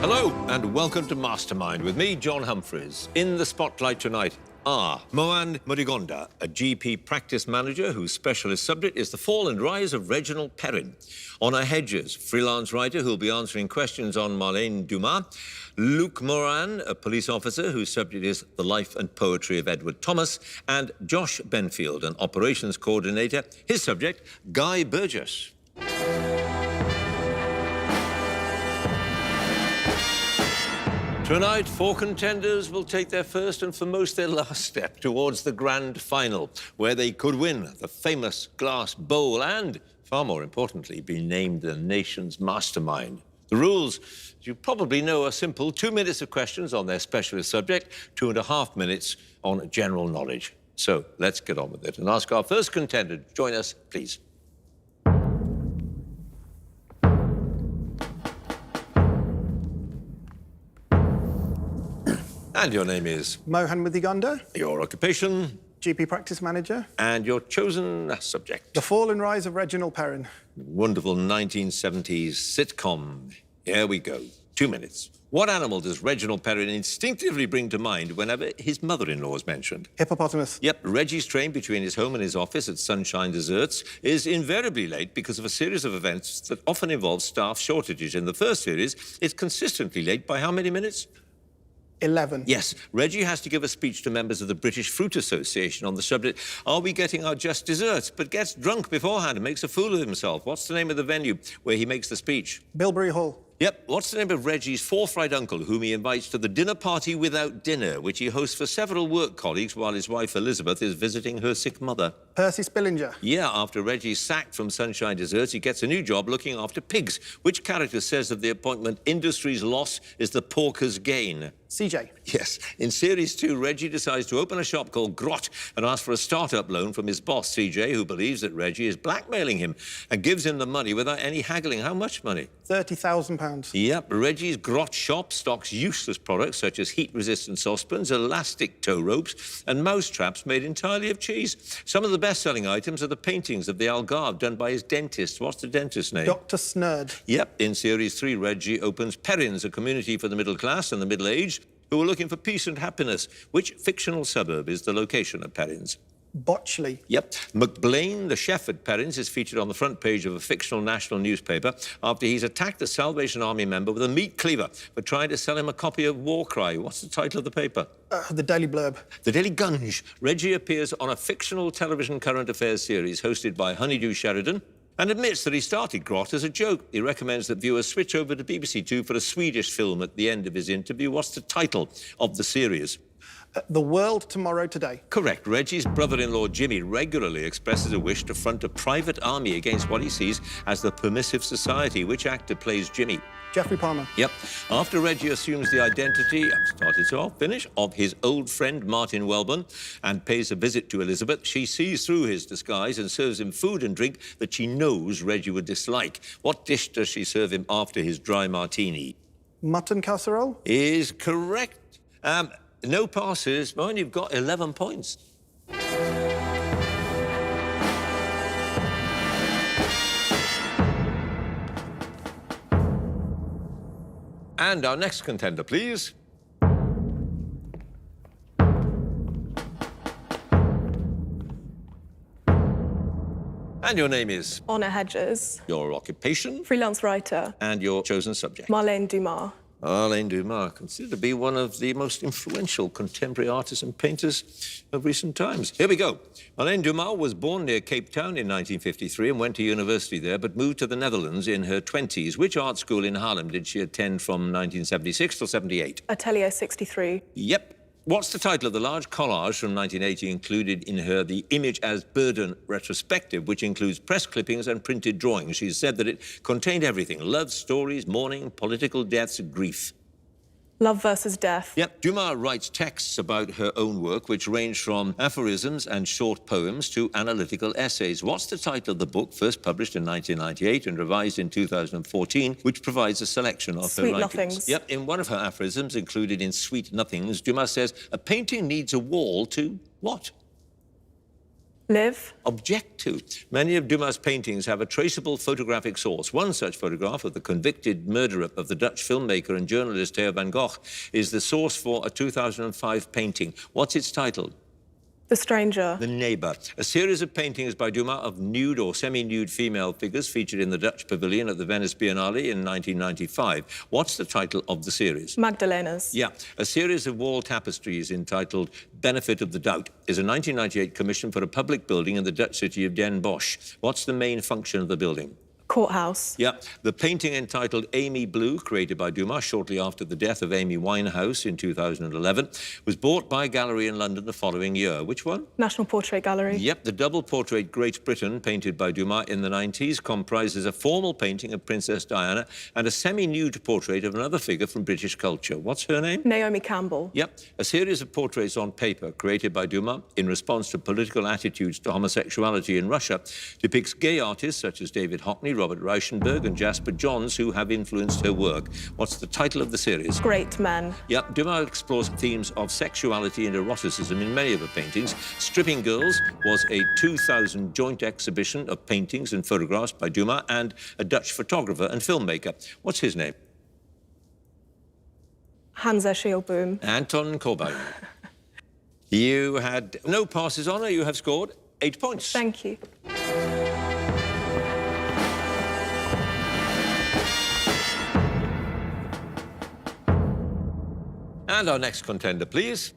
Hello and welcome to Mastermind with me, John Humphrys. In the spotlight tonight are Mohan Mudigonda, a GP practice manager whose specialist subject is the fall and rise of Reginald Perrin. Honor Hedges, freelance writer who'll be answering questions on Marlene Dumas. Luke Moran, a police officer whose subject is the life and poetry of Edward Thomas. And Josh Benfield, an operations coordinator, his subject, Guy Burgess. Tonight, 4 contenders will take their first and for most their last step towards the grand final, where they could win the famous glass bowl and, far more importantly, be named the nation's mastermind. The rules, as you probably know, are simple. 2 minutes of questions on their specialist subject, 2.5 minutes on general knowledge. So let's get on with it and ask our first contender to join us, please. And your name is? Mohan Mudigonda. Your occupation? GP practice manager. And your chosen subject? The fall and rise of Reginald Perrin. Wonderful 1970s sitcom. Here we go. 2 minutes. What animal does Reginald Perrin instinctively bring to mind whenever his mother-in-law is mentioned? Hippopotamus. Yep, Reggie's train between his home and his office at Sunshine Desserts is invariably late because of a series of events that often involve staff shortages. In the first series, it's consistently late by how many minutes? 11. Yes, Reggie has to give a speech to members of the British Fruit Association on the subject, are we getting our just desserts? But gets drunk beforehand and makes a fool of himself. What's the name of the venue where he makes the speech? Bilberry Hall. Yep, what's the name of Reggie's forthright uncle whom he invites to the dinner party without dinner, which he hosts for several work colleagues while his wife Elizabeth is visiting her sick mother? Percy Spillinger. Yeah, after Reggie's sacked from Sunshine Desserts, he gets a new job looking after pigs. Which character says of the appointment, industry's loss is the porker's gain? CJ. Yes. In Series 2, Reggie decides to open a shop called Grot and ask for a start-up loan from his boss, CJ, who believes that Reggie is blackmailing him and gives him the money without any haggling. How much money? £30,000. Yep. Reggie's Grot shop stocks useless products such as heat-resistant saucepans, elastic tow ropes and mouse traps made entirely of cheese. Some of the best-selling items are the paintings of the Algarve done by his dentist. What's the dentist's name? Dr. Snurd. Yep. In Series 3, Reggie opens Perrin's, a community for the middle class and the middle-aged who are looking for peace and happiness. Which fictional suburb is the location of Perrin's? Botchley. Yep. McBlain, the chef at Perrin's, is featured on the front page of a fictional national newspaper after he's attacked a Salvation Army member with a meat cleaver for trying to sell him a copy of War Cry. What's the title of the paper? The Daily Blurb. The Daily Gunge. Reggie appears on a fictional television current affairs series hosted by Honeydew Sheridan and admits that he started Grot as a joke. He recommends that viewers switch over to BBC Two for a Swedish film at the end of his interview. What's the title of the series? The World Tomorrow Today. Correct. Reggie's brother-in-law, Jimmy, regularly expresses a wish to front a private army against what he sees as the permissive society. Which actor plays Jimmy? Jeffrey Palmer. Yep. After Reggie assumes the identity, of his old friend Martin Welburn and pays a visit to Elizabeth, she sees through his disguise and serves him food and drink that she knows Reggie would dislike. What dish does she serve him after his dry martini? Mutton casserole. Is correct. No passes. Mohan, you've got 11 points. And our next contender, please. And your name is? Honor Hedges. Your occupation? Freelance writer. And your chosen subject? Marlene Dumas. Marlene Dumas, considered to be one of the most influential contemporary artists and painters of recent times. Here we go. Marlene Dumas was born near Cape Town in 1953 and went to university there, but moved to the Netherlands in her 20s. Which art school in Haarlem did she attend from 1976 till 78? Atelier 63. Yep. What's the title of the large collage from 1980 included in her The Image as Burden retrospective, which includes press clippings and printed drawings? She said that it contained everything: love stories, mourning, political deaths, grief. Love versus Death. Yep. Dumas writes texts about her own work, which range from aphorisms and short poems to analytical essays. What's the title of the book, first published in 1998 and revised in 2014, which provides a selection of her writings? Sweet Nothings. Yep. In one of her aphorisms, included in Sweet Nothings, Dumas says, a painting needs a wall to what? Live. Object to. Many of Dumas' paintings have a traceable photographic source. One such photograph of the convicted murderer of the Dutch filmmaker and journalist Theo van Gogh is the source for a 2005 painting. What's its title? The Stranger. The Neighbour. A series of paintings by Dumas of nude or semi-nude female figures featured in the Dutch pavilion at the Venice Biennale in 1995. What's the title of the series? Magdalenas. Yeah, a series of wall tapestries entitled Benefit of the Doubt is a 1998 commission for a public building in the Dutch city of Den Bosch. What's the main function of the building? Courthouse. Yeah, the painting entitled Amy Blue, created by Dumas shortly after the death of Amy Winehouse in 2011, was bought by a gallery in London the following year. Which one? National Portrait Gallery. Yep, the double portrait Great Britain, painted by Dumas in the 90s, comprises a formal painting of Princess Diana and a semi-nude portrait of another figure from British culture. What's her name? Naomi Campbell. Yep, a series of portraits on paper created by Dumas in response to political attitudes to homosexuality in Russia depicts gay artists such as David Hockney, Robert Rauschenberg and Jasper Johns who have influenced her work. What's the title of the series? Great Men. Yep, Dumas explores themes of sexuality and eroticism in many of her paintings. Stripping Girls was a 2000 joint exhibition of paintings and photographs by Dumas and a Dutch photographer and filmmaker. What's his name? Hans Eschielboom. Anton Corbijn. You had no passes on her. You have scored 8 points. Thank you. And our next contender, please.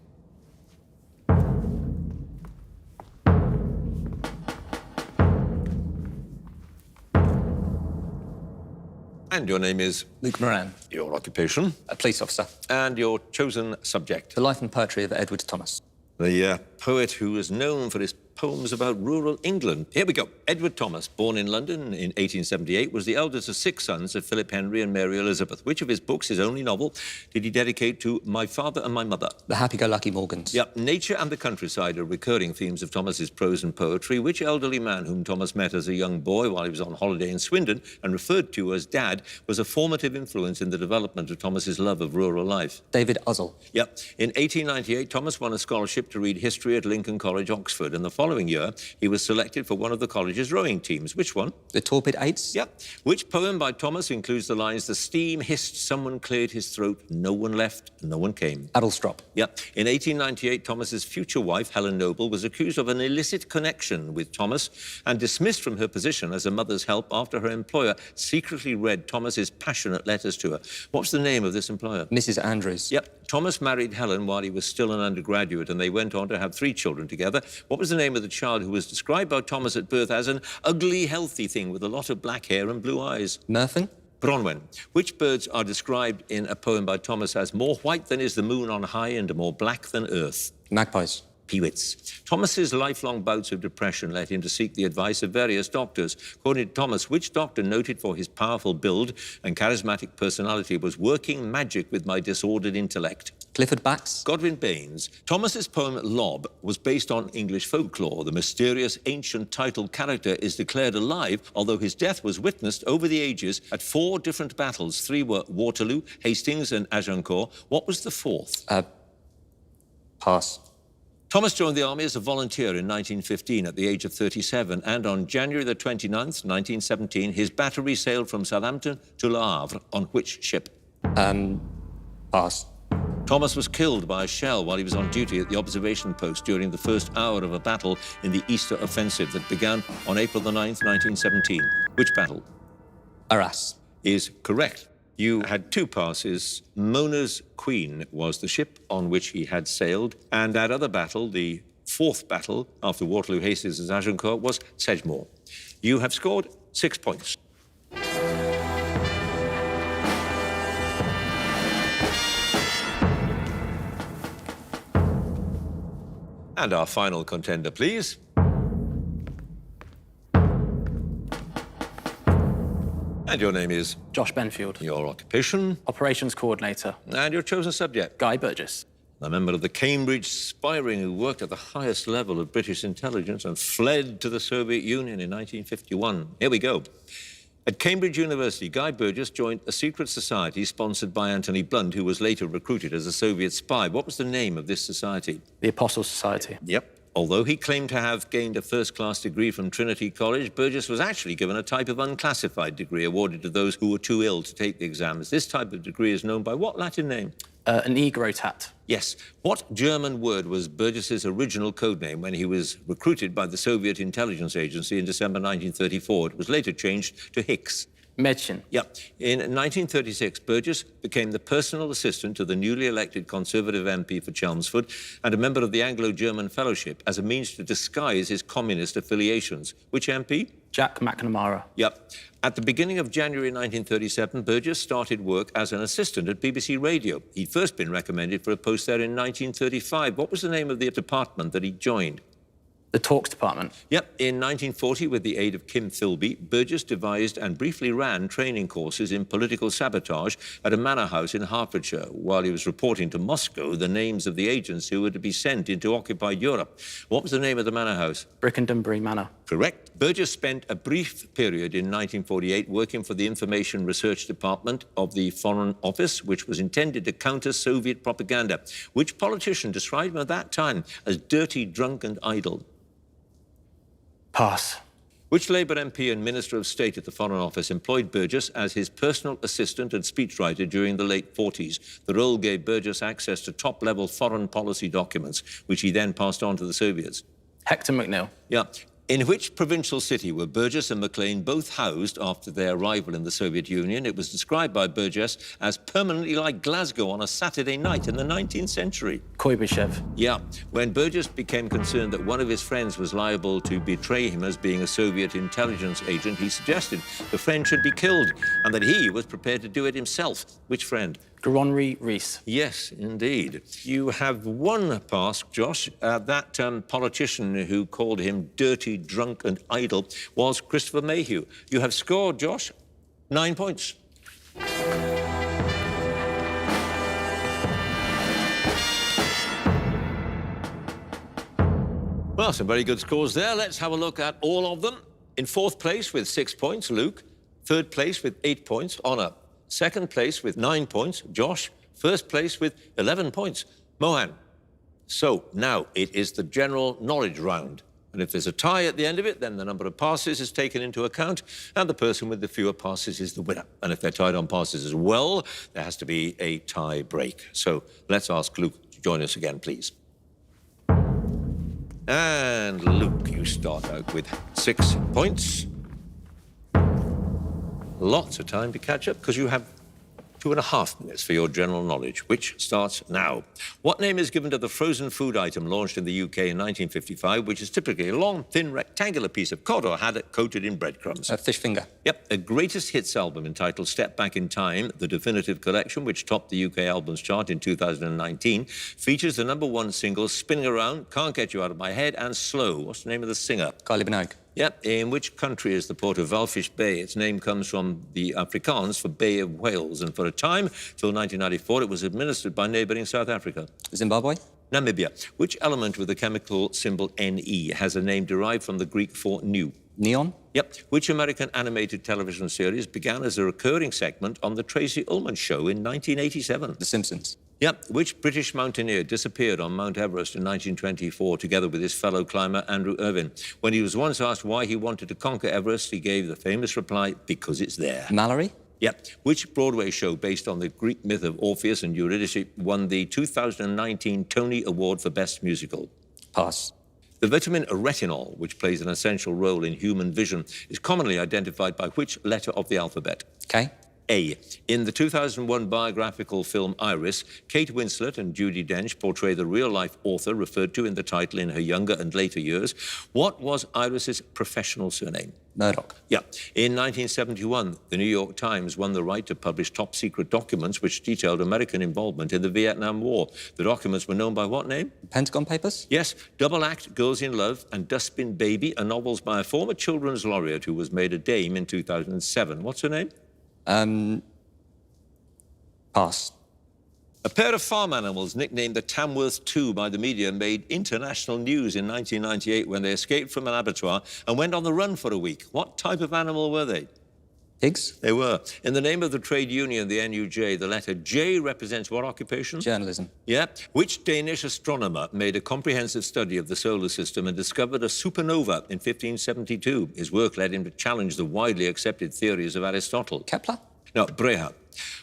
And your name is? Luke Moran, Your occupation? a police officer. And your chosen subject? The life and poetry of Edward Thomas. The poet who is known for his poems about rural England. Here we go. Edward Thomas, born in London in 1878, was the eldest of 6 sons of Philip Henry and Mary Elizabeth. Which of his books, his only novel, did he dedicate to my father and my mother? The Happy-Go-Lucky Morgans. Yep, nature and the countryside are recurring themes of Thomas's prose and poetry. Which elderly man whom Thomas met as a young boy while he was on holiday in Swindon and referred to as Dad was a formative influence in the development of Thomas's love of rural life? David Uzzell. Yep. In 1898, Thomas won a scholarship to read history at Lincoln College, Oxford, and the following year, he was selected for one of the college's rowing teams. Which one? The Torpid Eights. Yep. Which poem by Thomas includes the lines, "The steam hissed, someone cleared his throat, no one left, no one came"? Addlestrop. Yep. In 1898, Thomas's future wife, Helen Noble, was accused of an illicit connection with Thomas and dismissed from her position as a mother's help after her employer secretly read Thomas's passionate letters to her. What's the name of this employer? Mrs. Andrews. Yep. Thomas married Helen while he was still an undergraduate, and they went on to have 3 children together. What was the name of the child who was described by Thomas at birth as an ugly, healthy thing with a lot of black hair and blue eyes? Merthin. Bronwen. Which birds are described in a poem by Thomas as more white than is the moon on high and more black than earth? Magpies. Peewits. Thomas's lifelong bouts of depression led him to seek the advice of various doctors. According to Thomas, which doctor, noted for his powerful build and charismatic personality, was working magic with my disordered intellect? Clifford Bax. Godwin Baines. Thomas's poem Lob was based on English folklore. The mysterious ancient titled character is declared alive, although his death was witnessed over the ages at 4 different battles. 3 were Waterloo, Hastings and Agincourt. What was the 4th? Pass. Thomas joined the army as a volunteer in 1915 at the age of 37, and on January the 29th, 1917, his battery sailed from Southampton to Le Havre. On which ship? Pass. Thomas was killed by a shell while he was on duty at the observation post during the first hour of a battle in the Easter Offensive that began on April the 9th, 1917. Which battle? Arras. Is correct. You had 2 passes. Mona's Queen was the ship on which he had sailed, and that other battle, the 4th battle after Waterloo, Hastings and Agincourt, was Sedgemoor. You have scored 6 points. And our final contender, please. And your name is? Josh Benfield, Your occupation? Operations Coordinator. And your chosen subject? Guy Burgess. A member of the Cambridge spy ring who worked at the highest level of British intelligence and fled to the Soviet Union in 1951. Here we go. At Cambridge University, Guy Burgess joined a secret society sponsored by Anthony Blunt, who was later recruited as a Soviet spy. What was the name of this society? The Apostle Society. Yep. Although he claimed to have gained a first-class degree from Trinity College, Burgess was actually given a type of unclassified degree awarded to those who were too ill to take the exams. This type of degree is known by what Latin name? An egrotat. Yes. What German word was Burgess's original code name when he was recruited by the Soviet intelligence agency in December 1934? It was later changed to Hicks. Mädchen. Yep. In 1936, Burgess became the personal assistant to the newly elected Conservative MP for Chelmsford and a member of the Anglo-German Fellowship as a means to disguise his communist affiliations. Which MP? Jack McNamara. Yep. At the beginning of January 1937, Burgess started work as an assistant at BBC Radio. He'd first been recommended for a post there in 1935. What was the name of the department that he joined? The Talks Department. Yep. In 1940, with the aid of Kim Philby, Burgess devised and briefly ran training courses in political sabotage at a manor house in Hertfordshire, while he was reporting to Moscow the names of the agents who were to be sent into occupied Europe. What was the name of the manor house? Brickendonbury Manor. Correct. Burgess spent a brief period in 1948 working for the Information Research Department of the Foreign Office, which was intended to counter Soviet propaganda. Which politician described him at that time as dirty, drunk and idle? Pass. Which Labour MP and Minister of State at the Foreign Office employed Burgess as his personal assistant and speechwriter during the late 40s? The role gave Burgess access to top-level foreign policy documents, which he then passed on to the Soviets. Hector McNeill. Yeah. In which provincial city were Burgess and Maclean both housed after their arrival in the Soviet Union? It was described by Burgess as permanently like Glasgow on a Saturday night in the 19th century. Kuibyshev. Yeah. When Burgess became concerned that one of his friends was liable to betray him as being a Soviet intelligence agent, he suggested the friend should be killed and that he was prepared to do it himself. Which friend? Goronry Rees. Yes, indeed. You have one pass, Josh. That politician who called him dirty, drunk and idle was Christopher Mayhew. You have scored, Josh, 9 points. Well, some very good scores there. Let's have a look at all of them. In fourth place with 6 points, Luke. Third place with 8 points, Honor. Second place with 9 points, Josh. First place with 11 points, Mohan. So now it is the general knowledge round. And if there's a tie at the end of it, then the number of passes is taken into account, and the person with the fewer passes is the winner. And if they're tied on passes as well, there has to be a tie break. So let's ask Luke to join us again, please. And Luke, you start out with 6 points. Lots of time to catch up because you have 2.5 minutes for your general knowledge, which starts now. What name is given to the frozen food item launched in the UK in 1955, which is typically a long, thin, rectangular piece of cod or haddock coated in breadcrumbs? Fish finger. Yep, a greatest hits album entitled Step Back in Time, the definitive collection, which topped the UK albums chart in 2019, features the #1 singles Spinning Around, Can't Get You Out of My Head, and Slow. What's the name of the singer? Kylie Minogue. Yep. In which country is the port of Walvis Bay? Its name comes from the Afrikaans for Bay of Whales, and for a time, till 1994, it was administered by neighbouring South Africa. Zimbabwe. Namibia. Which element with the chemical symbol Ne has a name derived from the Greek for new? Neon. Yep. Which American animated television series began as a recurring segment on The Tracy Ullman Show in 1987? The Simpsons. Yep. Which British mountaineer disappeared on Mount Everest in 1924 together with his fellow climber Andrew Irvine? When he was once asked why he wanted to conquer Everest, he gave the famous reply, because it's there. Mallory. Yep. Which Broadway show based on the Greek myth of Orpheus and Eurydice won the 2019 Tony Award for Best Musical? Pass. The vitamin retinol, which plays an essential role in human vision, is commonly identified by which letter of the alphabet? K. A. In the 2001 biographical film Iris, Kate Winslet and Judi Dench portray the real-life author referred to in the title in her younger and later years. What was Iris's professional surname? Murdoch. Yeah. In 1971, the New York Times won the right to publish top-secret documents which detailed American involvement in the Vietnam War. The documents were known by what name? Pentagon Papers. Yes. Double Act, Girls in Love, and Dustbin Baby are novels by a former children's laureate who was made a dame in 2007. What's her name? Pass. A pair of farm animals nicknamed the Tamworth Two by the media made international news in 1998 when they escaped from an abattoir and went on the run for a week. What type of animal were they? Higgs? They were. In the name of the trade union, the NUJ, the letter J represents what occupation? Journalism. Yeah. Which Danish astronomer made a comprehensive study of the solar system and discovered a supernova in 1572? His work led him to challenge the widely accepted theories of Aristotle. Kepler? No, Breha.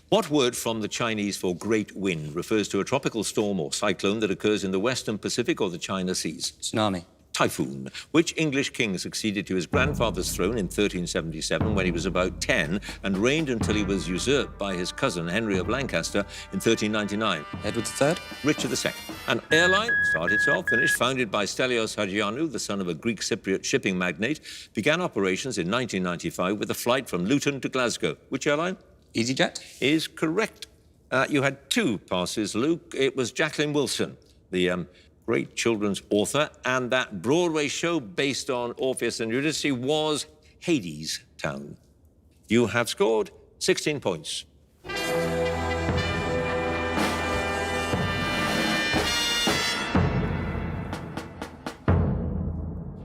What word from the Chinese for great wind refers to a tropical storm or cyclone that occurs in the Western Pacific or the China Seas? Tsunami. Typhoon. Which English king succeeded to his grandfather's throne in 1377 when he was about 10 and reigned until he was usurped by his cousin Henry of Lancaster in 1399? Edward III? Richard II. An airline, started off, finished, founded by Stelios Hagianou, the son of a Greek Cypriot shipping magnate, began operations in 1995 with a flight from Luton to Glasgow. Which airline? EasyJet? Is correct. You had 2 passes, Luke. It was Jacqueline Wilson, the great children's author, and that Broadway show based on Orpheus and Eurydice was Hades Town. You have scored 16 points.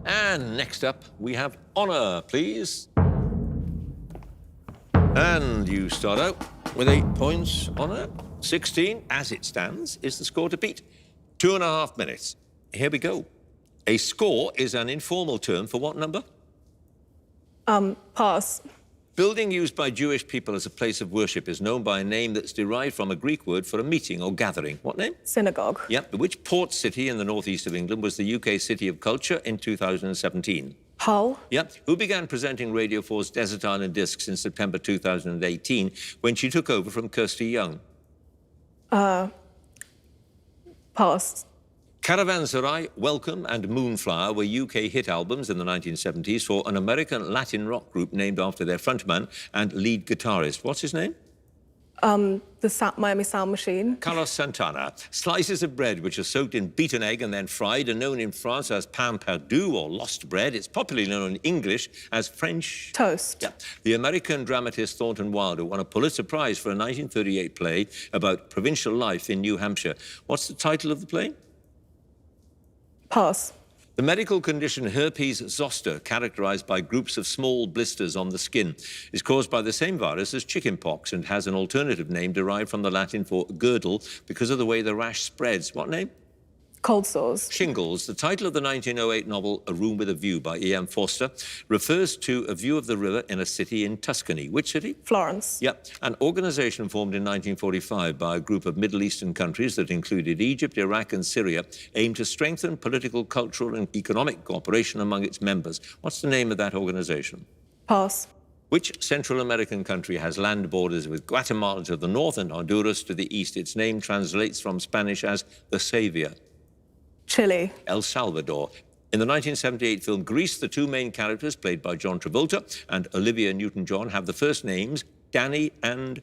And next up, we have Honor, please. And you start out with 8 points, Honor. 16, as it stands, is the score to beat. 2.5 minutes. Here we go. A score is an informal term for what number? Pass. Building used by Jewish people as a place of worship is known by a name that's derived from a Greek word for a meeting or gathering. What name? Synagogue. Yep. Which port city in the northeast of England was the UK City of Culture in 2017? Hull. Yep. Who began presenting Radio 4's Desert Island Discs in September 2018 when she took over from Kirsty Young? Pass. Caravanserai, Welcome and Moonflower were UK hit albums in the 1970s for an American Latin rock group named after their frontman and lead guitarist. What's his name? The Miami Sound Machine. Carlos Santana. Slices of bread which are soaked in beaten egg and then fried are known in France as pain perdu or lost bread. It's popularly known in English as French Toast. Yeah. The American dramatist Thornton Wilder won a Pulitzer Prize for a 1938 play about provincial life in New Hampshire. What's the title of the play? Pass. The medical condition herpes zoster, characterized by groups of small blisters on the skin, is caused by the same virus as chickenpox and has an alternative name derived from the Latin for girdle because of the way the rash spreads. What name? Cold sores. Shingles. The title of the 1908 novel A Room with a View by E.M. Forster refers to a view of the river in a city in Tuscany. Which city? Florence. Yep. An organization formed in 1945 by a group of Middle Eastern countries that included Egypt, Iraq and Syria aimed to strengthen political, cultural and economic cooperation among its members. What's the name of that organization? Pass. Which Central American country has land borders with Guatemala to the north and Honduras to the east? Its name translates from Spanish as the Savior. Chile. El Salvador. In the 1978 film Grease, the 2 main characters, played by John Travolta and Olivia Newton-John, have the first names Danny and...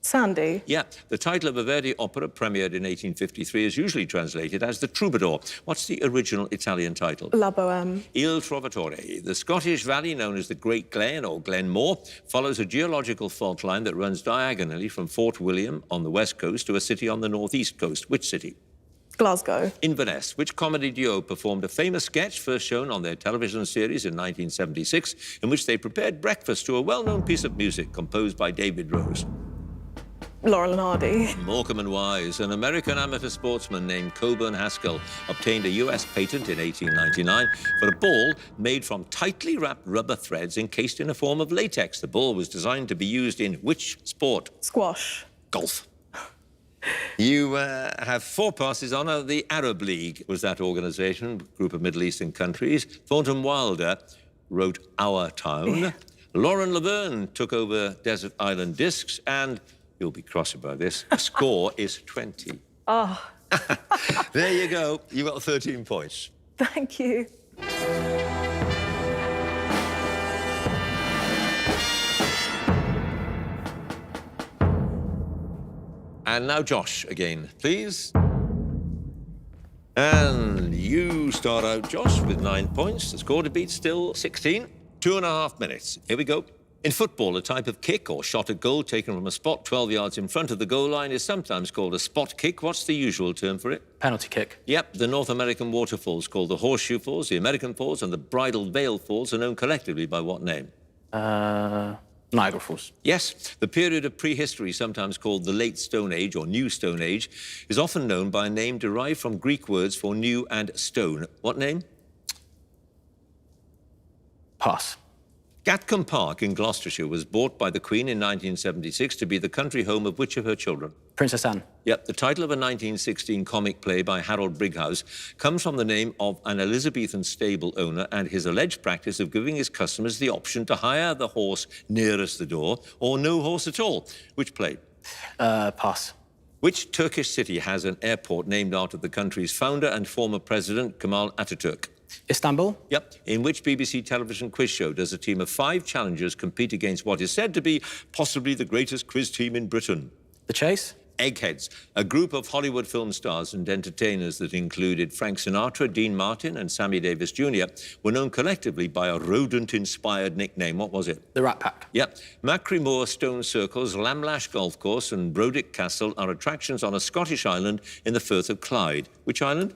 Sandy. Yeah, the title of a Verdi opera premiered in 1853 is usually translated as The Troubadour. What's the original Italian title? La Boheme. Il Trovatore. The Scottish valley known as the Great Glen or Glenmore follows a geological fault line that runs diagonally from Fort William on the west coast to a city on the northeast coast. Which city? Glasgow. Inverness. Which comedy duo performed a famous sketch first shown on their television series in 1976 in which they prepared breakfast to a well-known piece of music composed by David Rose? Laurel and Hardy. Morecambe and Wise. An American amateur sportsman named Coburn Haskell obtained a US patent in 1899 for a ball made from tightly wrapped rubber threads encased in a form of latex. The ball was designed to be used in which sport? Squash. Golf. You have 4 passes on. The Arab League was that organization, group of Middle Eastern countries. Thornton Wilder wrote Our Town. Yeah. Lauren Laverne took over Desert Island Discs, and you'll be cross about this, the score is 20. Oh. There you go. You got 13 points. Thank you. And now Josh again, please. And you start out, Josh, with 9 points. The score to beat still 16. 2.5 minutes. Here we go. In football, a type of kick or shot at goal taken from a spot 12 yards in front of the goal line is sometimes called a spot kick. What's the usual term for it? Penalty kick. Yep, the North American waterfalls called the Horseshoe Falls, the American Falls and the Bridal Veil Falls are known collectively by what name? Niagara Falls. Yes, the period of prehistory, sometimes called the Late Stone Age or New Stone Age, is often known by a name derived from Greek words for new and stone. What name? Pass. Gatcombe Park in Gloucestershire was bought by the Queen in 1976 to be the country home of which of her children? Princess Anne. Yep, the title of a 1916 comic play by Harold Brighouse comes from the name of an Elizabethan stable owner and his alleged practice of giving his customers the option to hire the horse nearest the door or no horse at all. Which play? Pass. Which Turkish city has an airport named after the country's founder and former president, Kemal Ataturk? Istanbul. Yep. In which BBC television quiz show does a team of 5 challengers compete against what is said to be possibly the greatest quiz team in Britain? The Chase. Eggheads, a group of Hollywood film stars and entertainers that included Frank Sinatra, Dean Martin and Sammy Davis Jr., were known collectively by a rodent-inspired nickname. What was it? The Rat Pack. Yep. Macri Moor Stone Circles, Lamlash Golf Course and Brodick Castle are attractions on a Scottish island in the Firth of Clyde. Which island?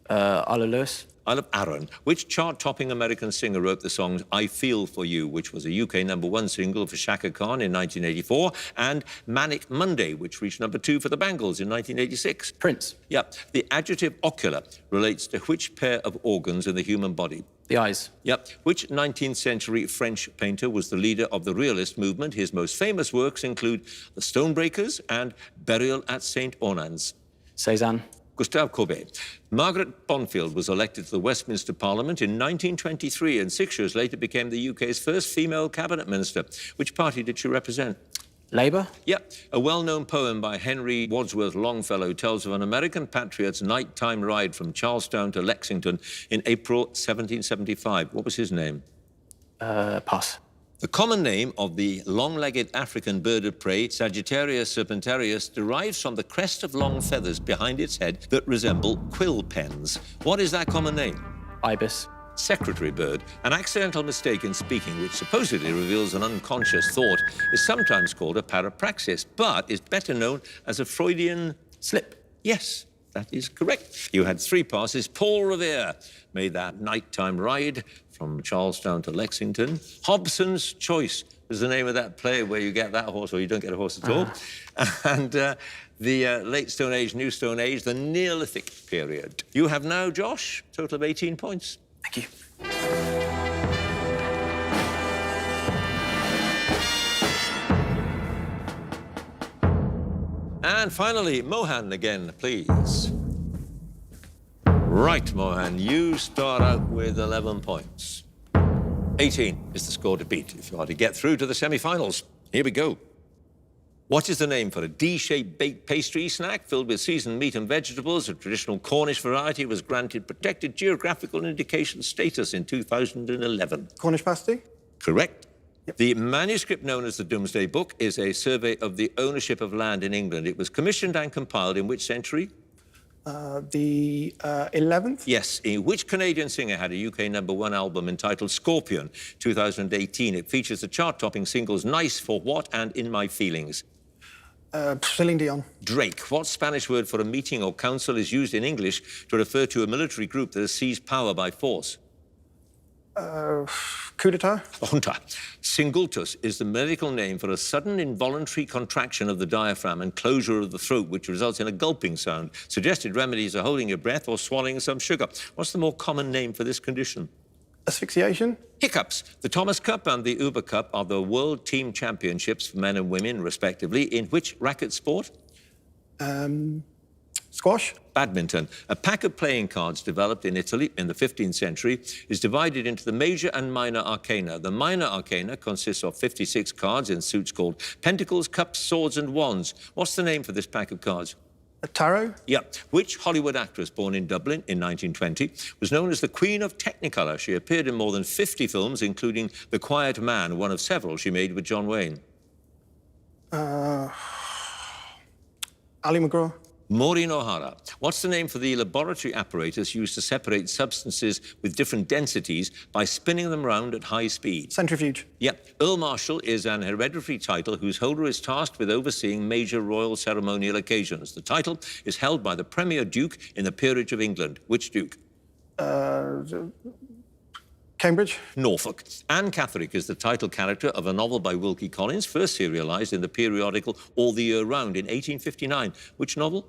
Isla Lewis. Isle of Arran. Which chart-topping American singer wrote the songs I Feel For You, which was a UK #1 single for Shaka Khan in 1984, and Manic Monday, which reached #2 for the Bangles in 1986? Prince. Yep. The adjective ocular relates to which pair of organs in the human body? The Eyes. Yep. Which 19th century French painter was the leader of the realist movement? His most famous works include The Stonebreakers and Burial at St. Ornans. Cézanne. Gustave Courbet. Margaret Bonfield was elected to the Westminster Parliament in 1923 and 6 years later became the UK's first female cabinet minister. Which party did she represent? Labour. Yep. A well-known poem by Henry Wadsworth Longfellow tells of an American patriot's nighttime ride from Charlestown to Lexington in April 1775. What was his name? Pass. The common name of the long-legged African bird of prey, Sagittarius serpentarius, derives from the crest of long feathers behind its head that resemble quill pens. What is that common name? Ibis. Secretary bird. An accidental mistake in speaking, which supposedly reveals an unconscious thought, is sometimes called a parapraxis, but is better known as a Freudian Slip. Yes, that is correct. You had 3 passes. Paul Revere made that nighttime ride from Charlestown to Lexington. Hobson's Choice is the name of that play where you get that horse or you don't get a horse at all. And the Late Stone Age, New Stone Age, the Neolithic period. You have now, Josh, a total of 18 points. Thank you. And finally, Mohan again, please. Right, Mohan, you start out with 11 points. 18 is the score to beat if you are to get through to the semi-finals. Here we go. What is the name for a D-shaped baked pastry snack filled with seasoned meat and vegetables? A traditional Cornish variety was granted protected geographical indication status in 2011. Cornish pasty? Correct. Yep. The manuscript known as the Domesday Book is a survey of the ownership of land in England. It was commissioned and compiled in which century? The 11th? Yes. Which Canadian singer had a UK #1 album entitled Scorpion, 2018? It features the chart-topping singles Nice for What and In My Feelings. Celine Dion. Drake. What Spanish word for a meeting or council is used in English to refer to a military group that has seized power by force? Coup d'etat? Junta. Singultus is the medical name for a sudden involuntary contraction of the diaphragm and closure of the throat, which results in a gulping sound. Suggested remedies are holding your breath or swallowing some sugar. What's the more common name for this condition? Asphyxiation? Hiccups. The Thomas Cup and the Uber Cup are the World Team Championships for men and women, respectively. In which racket sport? Squash? Badminton. A pack of playing cards developed in Italy in the 15th century is divided into the major and minor arcana. The minor arcana consists of 56 cards in suits called pentacles, cups, swords, and wands. What's the name for this pack of cards? A tarot? Yep. Which Hollywood actress born in Dublin in 1920 was known as the Queen of Technicolor? She appeared in more than 50 films, including The Quiet Man, one of several she made with John Wayne. Ali McGraw? Maureen O'Hara. What's the name for the laboratory apparatus used to separate substances with different densities by spinning them round at high speed? Centrifuge? Yep. Earl Marshal is an hereditary title whose holder is tasked with overseeing major royal ceremonial occasions. The title is held by the Premier Duke in the Peerage of England. Which Duke? Cambridge. Norfolk. Anne Catherick is the title character of a novel by Wilkie Collins, first serialised in the periodical All the Year Round in 1859. Which novel?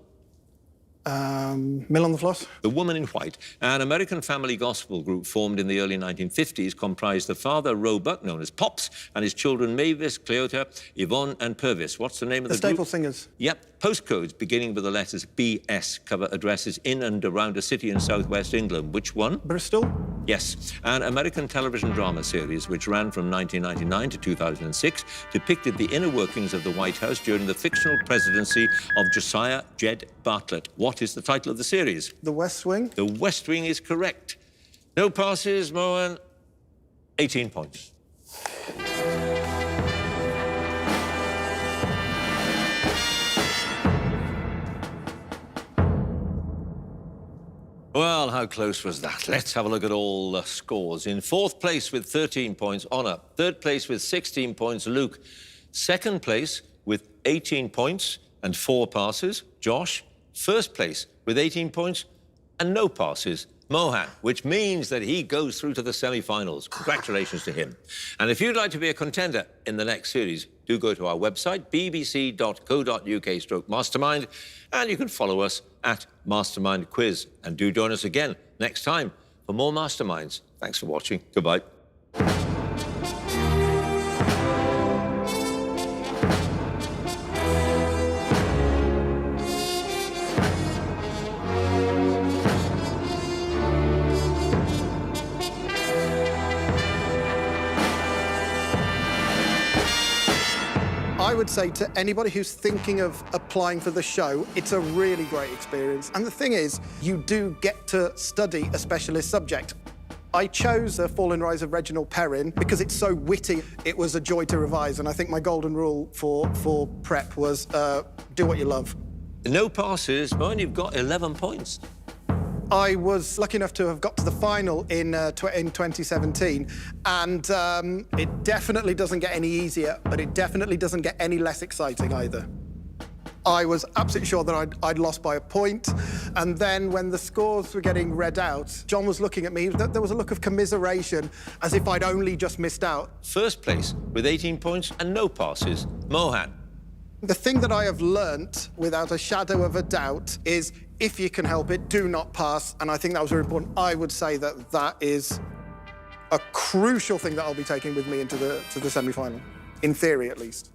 Mill on the Floss. The Woman in White. An American family gospel group formed in the early 1950s comprised the father, Roebuck, known as Pops, and his children Mavis, Cleota, Yvonne and Purvis. What's the name of The the group? Staple Singers. Yep. Postcodes beginning with the letters BS cover addresses in and around a city in southwest England. Which one? Bristol. Yes. An American television drama series which ran from 1999 to 2006 depicted the inner workings of the White House during the fictional presidency of Josiah Jed Bartlett. What is the title of the series? The West Wing. The West Wing is correct. No passes, Mohan. 18 points. Well, how close was that? Let's have a look at all the scores. In fourth place with 13 points, Honor. Third place with 16 points, Luke. Second place with 18 points and 4 passes, Josh. First place with 18 points and no passes, Mohan, which means that he goes through to the semi-finals. Congratulations to him. And if you'd like to be a contender in the next series, do go to our website, bbc.co.uk/mastermind, and you can follow us at Mastermind Quiz. And do join us again next time for more Masterminds. Thanks for watching. Goodbye. I would say to anybody who's thinking of applying for the show, it's a really great experience. And the thing is, you do get to study a specialist subject. I chose The Fall and Rise of Reginald Perrin because it's so witty. It was a joy to revise, and I think my golden rule for prep was do what you love. No passes, Mohan, you've got 11 points. I was lucky enough to have got to the final in 2017, and it definitely doesn't get any easier, but it definitely doesn't get any less exciting either. I was absolutely sure that I'd lost by a point, and then when the scores were getting read out, John was looking at me. There was a look of commiseration, as if I'd only just missed out. First place with 18 points and no passes, Mohan. The thing that I have learnt, without a shadow of a doubt, is if you can help it, do not pass. And I think that was very important. I would say that that is a crucial thing that I'll be taking with me into the semi-final, in theory at least.